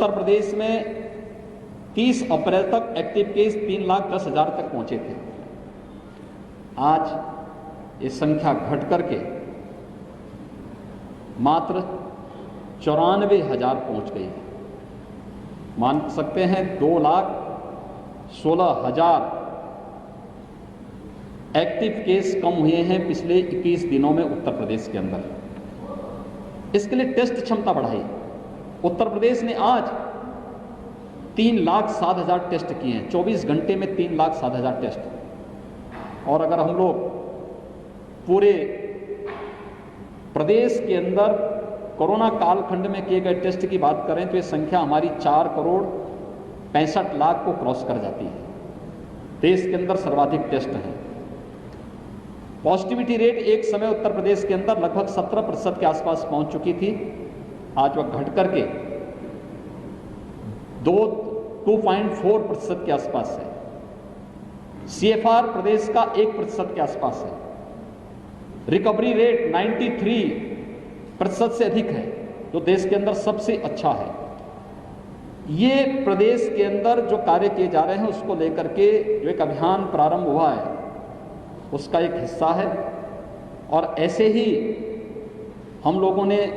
उत्तर प्रदेश में 30 अप्रैल तक active case 3,10,000 तक पहुंचे थे। आज ये संख्या घट करके मात्र 94,000 पहुंच गई है। मान सकते हैं 2,16,000 एक्टिव केस कम हुए हैं पिछले 21 दिनों में उत्तर प्रदेश के अंदर। इसके लिए टेस्ट क्षमता बढ़ाई। उत्तर प्रदेश ने आज 3,07,000 टेस्ट किए हैं, 24 घंटे में 3,07,000 टेस्ट। और अगर हम लोग पूरे प्रदेश के अंदर कोरोना कालखंड में किए गए टेस्ट की बात करें तो ये संख्या हमारी 4,65,00,000 को क्रॉस कर जाती है। देश के अंदर सर्वाधिक टेस्ट हैं। पॉजिटिविटी रेट एक समय उत्तर प्रदेश के अंदर लगभग 17% के आसपास पहुंच चुकी थी। आज वह घट करके 2.4% के आसपास है। CFR प्रदेश का 1% के आसपास है। रिकवरी रेट 93% से अधिक है, जो देश के अंदर सबसे अच्छा है। ये प्रदेश के अंदर जो कार्य किए जा रहे हैं उसको लेकर के जो एक अभियान प्रारंभ हुआ है उसका एक हिस्सा है। और ऐसे ही हम लोगों ने,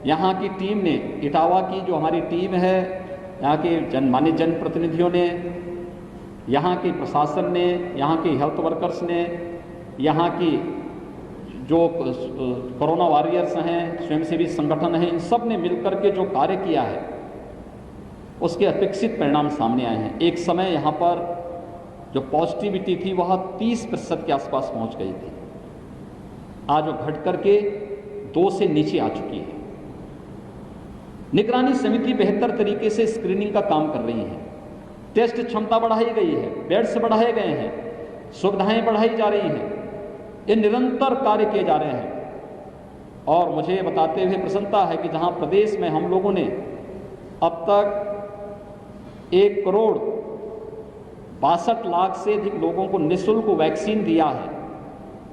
यहाँ की टीम ने, इटावा की जो हमारी टीम है, यहाँ के माननीय जनप्रतिनिधियों ने, यहाँ के प्रशासन ने, यहाँ के हेल्थ वर्कर्स ने, यहाँ की जो कोरोना वॉरियर्स हैं, स्वयंसेवी संगठन हैं, इन सब ने मिलकर के जो कार्य किया है उसके अपेक्षित परिणाम सामने आए हैं। एक समय यहाँ पर जो पॉजिटिविटी थी वह 30% के आसपास पहुँच गई थी। आज वो घट करके 2 से नीचे आ चुकी है। निगरानी समिति बेहतर तरीके से स्क्रीनिंग का काम कर रही है। टेस्ट क्षमता बढ़ाई गई है, बेड्स बढ़ाए गए हैं, सुविधाएं बढ़ाई जा रही हैं। ये निरंतर कार्य किए जा रहे हैं। और मुझे बताते हुए प्रसन्नता है कि जहां प्रदेश में हम लोगों ने अब तक 1,62,00,000 से अधिक लोगों को निःशुल्क वैक्सीन दिया है,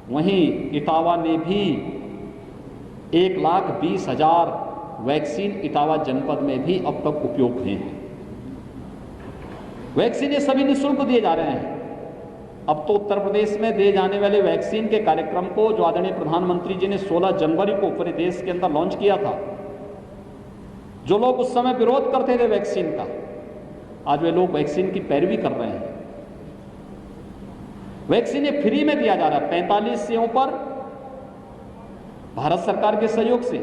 वहीं इटावा ने भी 1,20,000 वैक्सीन इटावा जनपद में भी अब तक उपयोग हुए हैं। वैक्सीन ये सभी निःशुल्क दिए जा रहे हैं। अब तो उत्तर प्रदेश में दिए जाने वाले वैक्सीन के कार्यक्रम को जो आदरणीय प्रधानमंत्री जी ने 16 जनवरी को पूरे देश के अंदर लॉन्च किया था, जो लोग उस समय विरोध करते थे वैक्सीन का, आज वे लोग वैक्सीन की पैरवी कर रहे हैं। वैक्सीन ये फ्री में दिया जा रहा है 45 सेवाओं पर भारत सरकार के सहयोग से,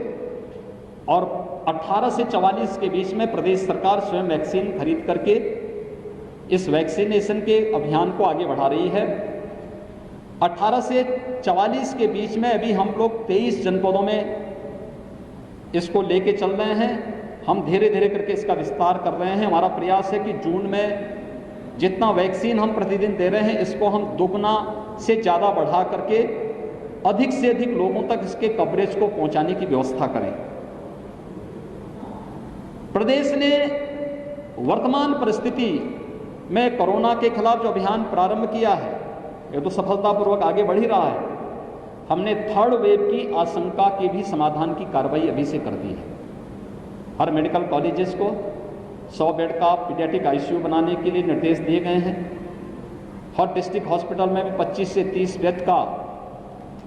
और 18 से 44 के बीच में प्रदेश सरकार स्वयं वैक्सीन खरीद करके इस वैक्सीनेशन के अभियान को आगे बढ़ा रही है। 18 से 44 के बीच में अभी हम लोग 23 जनपदों में इसको लेके चल रहे हैं। हम धीरे धीरे करके इसका विस्तार कर रहे हैं। हमारा प्रयास है कि जून में जितना वैक्सीन हम प्रतिदिन दे रहे हैं इसको हम दुगना से ज़्यादा बढ़ा करके अधिक से अधिक लोगों तक इसके कवरेज को पहुंचाने की व्यवस्था करें। प्रदेश ने वर्तमान परिस्थिति में कोरोना के खिलाफ जो अभियान प्रारंभ किया है ये तो सफलतापूर्वक आगे बढ़ ही रहा है। हमने 3rd वेव की आशंका के भी समाधान की कार्रवाई अभी से कर दी है। हर मेडिकल कॉलेजेस को 100 बेड का पीडियाट्रिक ICU बनाने के लिए निर्देश दिए गए हैं। हर डिस्ट्रिक्ट हॉस्पिटल में भी 25 से 30 बेड का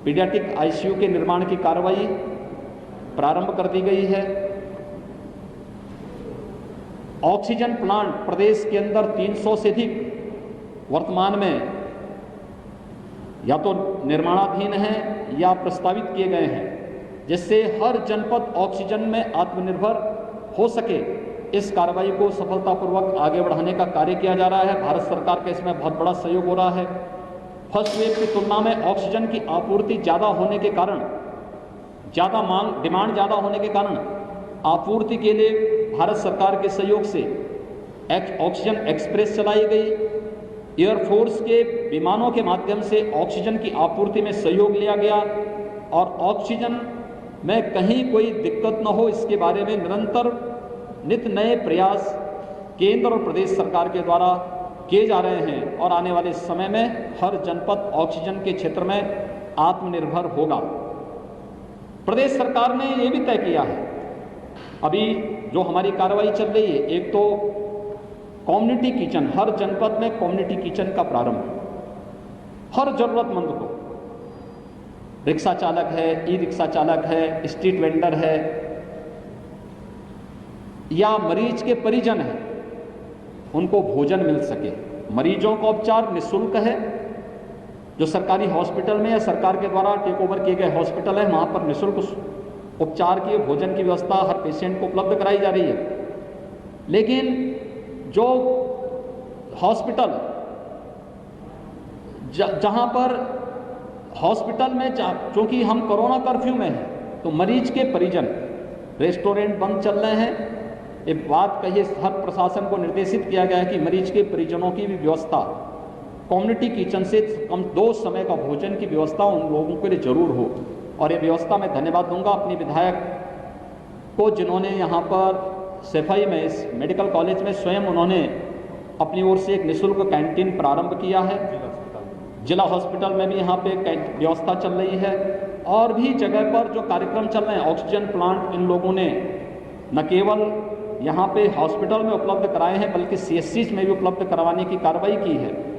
पीडियाट्रिक ICU के निर्माण की कार्रवाई प्रारंभ कर दी गई है। ऑक्सीजन प्लांट प्रदेश के अंदर 300 से अधिक वर्तमान में या तो निर्माणाधीन हैं या प्रस्तावित किए गए हैं, जिससे हर जनपद ऑक्सीजन में आत्मनिर्भर हो सके। इस कार्रवाई को सफलतापूर्वक आगे बढ़ाने का कार्य किया जा रहा है। भारत सरकार का इसमें बहुत बड़ा सहयोग हो रहा है। फर्स्ट वेव की तुलना में ऑक्सीजन की आपूर्ति ज़्यादा होने के कारण, ज़्यादा डिमांड ज़्यादा होने के कारण आपूर्ति के लिए भारत सरकार के सहयोग से ऑक्सीजन एक्सप्रेस चलाई गई। एयरफोर्स के विमानों के माध्यम से ऑक्सीजन की आपूर्ति में सहयोग लिया गया और ऑक्सीजन में कहीं कोई दिक्कत न हो इसके बारे में निरंतर नित नए प्रयास केंद्र और प्रदेश सरकार के द्वारा किए जा रहे हैं। और आने वाले समय में हर जनपद ऑक्सीजन के क्षेत्र में आत्मनिर्भर होगा। प्रदेश सरकार ने ये भी तय किया है, अभी जो हमारी कार्रवाई चल रही है, एक तो कम्युनिटी किचन, हर जनपद में कम्युनिटी किचन का प्रारंभ, हर जरूरतमंद को, रिक्शा चालक है, ई रिक्शा चालक है, स्ट्रीट वेंडर है या मरीज के परिजन हैं, उनको भोजन मिल सके। मरीजों का उपचार निःशुल्क है। जो सरकारी हॉस्पिटल में या सरकार के द्वारा टेक ओवर किए गए हॉस्पिटल है, वहाँ पर निःशुल्क उपचार की, भोजन की व्यवस्था हर पेशेंट को उपलब्ध कराई जा रही है। लेकिन जो हॉस्पिटल जहाँ पर हॉस्पिटल में चूँकि हम कोरोना कर्फ्यू में हैं, तो मरीज के परिजन, रेस्टोरेंट बंद चल रहे हैं। ये बात कहिए, हर प्रशासन को निर्देशित किया गया है कि मरीज के परिजनों की भी व्यवस्था कम्युनिटी किचन से कम 2 समय का भोजन की व्यवस्था उन लोगों के लिए जरूर हो। और ये व्यवस्था मैं धन्यवाद दूंगा अपनी विधायक को, जिन्होंने यहाँ पर सफाई में, इस मेडिकल कॉलेज में स्वयं उन्होंने अपनी ओर से एक निःशुल्क कैंटीन प्रारंभ किया है। जिला हॉस्पिटल में भी यहाँ पे व्यवस्था चल रही है और भी जगह पर जो कार्यक्रम चल रहे हैं, ऑक्सीजन प्लांट इन लोगों ने न केवल यहाँ पे हॉस्पिटल में उपलब्ध कराए हैं बल्कि CSCs में भी उपलब्ध करवाने की कार्रवाई की है।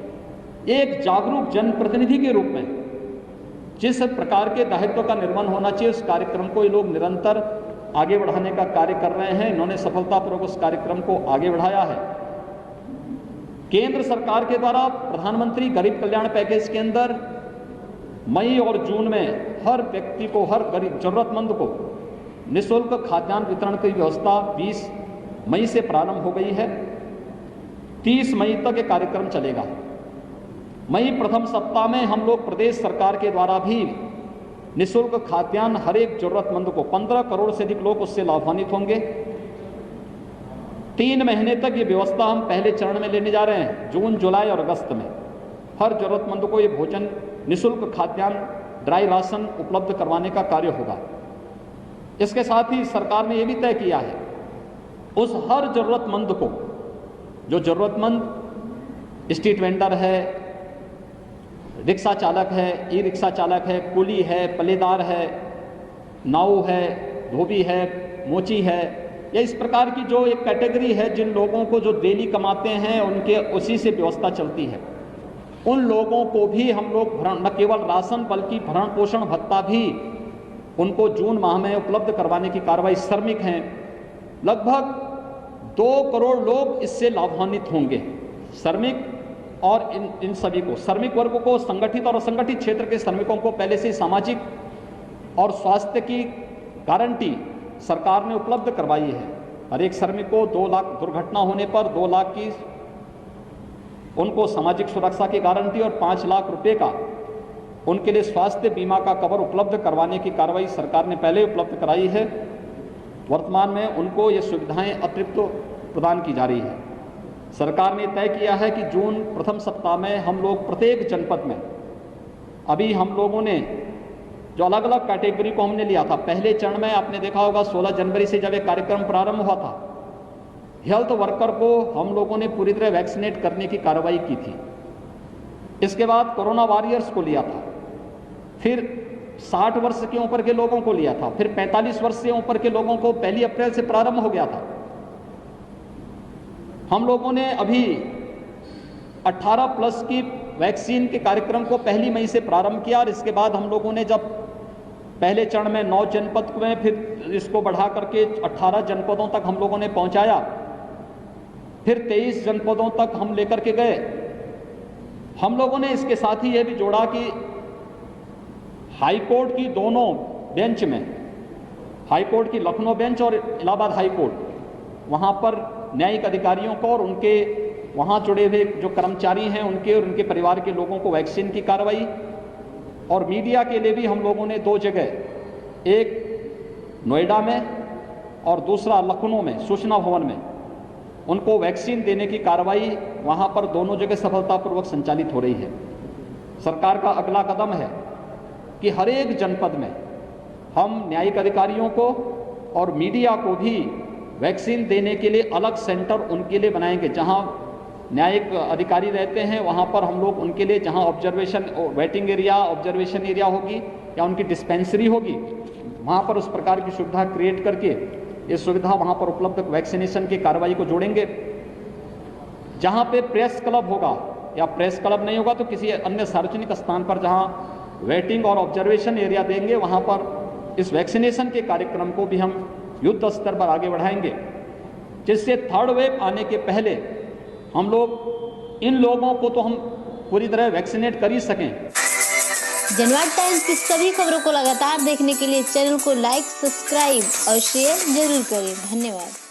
एक जागरूक जनप्रतिनिधि के रूप में जिस प्रकार के दायित्व का निर्वहन होना चाहिए, उस कार्यक्रम को ये लोग निरंतर आगे बढ़ाने का कार्य कर रहे हैं। इन्होंने सफलतापूर्वक उस कार्यक्रम को आगे बढ़ाया है। केंद्र सरकार के द्वारा प्रधानमंत्री गरीब कल्याण पैकेज के अंदर मई और जून में हर व्यक्ति को, हर गरीब जरूरतमंद को निःशुल्क खाद्यान्न वितरण की व्यवस्था 20 मई से प्रारंभ हो गई है। 30 मई तक ये कार्यक्रम चलेगा। मई प्रथम सप्ताह में हम लोग प्रदेश सरकार के द्वारा भी निःशुल्क खाद्यान्न हर एक जरूरतमंद को, 15 करोड़ से अधिक लोग उससे लाभान्वित होंगे। 3 महीने तक ये व्यवस्था हम पहले चरण में लेने जा रहे हैं। जून, जुलाई और अगस्त में हर जरूरतमंद को ये भोजन, निःशुल्क खाद्यान्न, ड्राई राशन उपलब्ध करवाने का कार्य होगा। इसके साथ ही सरकार ने यह भी तय किया है, उस हर जरूरतमंद को, जो जरूरतमंद स्ट्रीट वेंडर है, रिक्शा चालक है, ई रिक्शा चालक है, कुली है, पल्लेदार है, नाऊ है, धोबी है, मोची है, या इस प्रकार की जो एक कैटेगरी है, जिन लोगों को जो डेली कमाते हैं उनके उसी से व्यवस्था चलती है, उन लोगों को भी हम लोग न केवल राशन बल्कि भरण पोषण भत्ता भी उनको जून माह में उपलब्ध करवाने की कार्रवाई। श्रमिक हैं, लगभग 2 करोड़ लोग इससे लाभान्वित होंगे। श्रमिक और इन सभी को, श्रमिक वर्ग को, संगठित और असंगठित क्षेत्र के श्रमिकों को पहले से सामाजिक और स्वास्थ्य की गारंटी सरकार ने उपलब्ध करवाई है। हर एक श्रमिक को 2 लाख, दुर्घटना होने पर 2 लाख की उनको सामाजिक सुरक्षा की गारंटी और 5 लाख रुपए का उनके लिए स्वास्थ्य बीमा का कवर उपलब्ध करवाने की कार्रवाई सरकार ने पहले उपलब्ध कराई है। वर्तमान में उनको ये सुविधाएं अतिरिक्त प्रदान की जा रही है। सरकार ने तय किया है कि जून प्रथम सप्ताह में हम लोग प्रत्येक जनपद में, अभी हम लोगों ने जो अलग अलग कैटेगरी को हमने लिया था, पहले चरण में आपने देखा होगा 16 जनवरी से जब ये कार्यक्रम प्रारंभ हुआ था, हेल्थ वर्कर को हम लोगों ने पूरी तरह वैक्सीनेट करने की कार्रवाई की थी। इसके बाद कोरोना वॉरियर्स को लिया था, फिर 60 वर्ष के ऊपर के लोगों को लिया था, फिर 45 वर्ष से ऊपर के लोगों को 1 अप्रैल से प्रारंभ हो गया था। हम लोगों ने अभी 18 प्लस की वैक्सीन के कार्यक्रम को 1 मई से प्रारंभ किया और इसके बाद हम लोगों ने जब पहले चरण में 9 जनपद में, फिर इसको बढ़ा करके 18 जनपदों तक हम लोगों ने पहुंचाया, फिर 23 जनपदों तक हम लेकर के गए। हम लोगों ने इसके साथ ही यह भी जोड़ा कि हाई कोर्ट की दोनों बेंच में, हाई कोर्ट की लखनऊ बेंच और इलाहाबाद हाई कोर्ट, वहाँ पर न्यायिक अधिकारियों को और उनके वहाँ जुड़े हुए जो कर्मचारी हैं उनके और उनके परिवार के लोगों को वैक्सीन की कार्रवाई, और मीडिया के लिए भी हम लोगों ने 2 जगह, एक नोएडा में और दूसरा लखनऊ में सूचना भवन में उनको वैक्सीन देने की कार्रवाई वहाँ पर दोनों जगह सफलतापूर्वक संचालित हो रही है। सरकार का अगला कदम है कि हर एक जनपद में हम न्यायिक अधिकारियों को और मीडिया को भी वैक्सीन देने के लिए अलग सेंटर उनके लिए बनाएंगे। जहां न्यायिक अधिकारी रहते हैं वहां पर हम लोग उनके लिए, जहां observation waiting area, observation area होगी या उनकी डिस्पेंसरी होगी, वहां पर उस प्रकार की सुविधा क्रिएट करके ये सुविधा वहाँ पर उपलब्ध वैक्सीनेशन की कार्रवाई को जोड़ेंगे। जहाँ पे प्रेस क्लब होगा या प्रेस क्लब नहीं होगा तो किसी अन्य सार्वजनिक स्थान पर जहाँ वेटिंग और ऑब्जर्वेशन एरिया देंगे, वहाँ पर इस वैक्सीनेशन के कार्यक्रम को भी हम युद्ध स्तर पर आगे बढ़ाएंगे, जिससे थर्ड वेव आने के पहले हम लोग इन लोगों को तो हम पूरी तरह वैक्सीनेट कर ही सकें। जनवाद टाइम्स की सभी खबरों को लगातार देखने के लिए चैनल को लाइक, सब्सक्राइब और शेयर जरूर करें। धन्यवाद।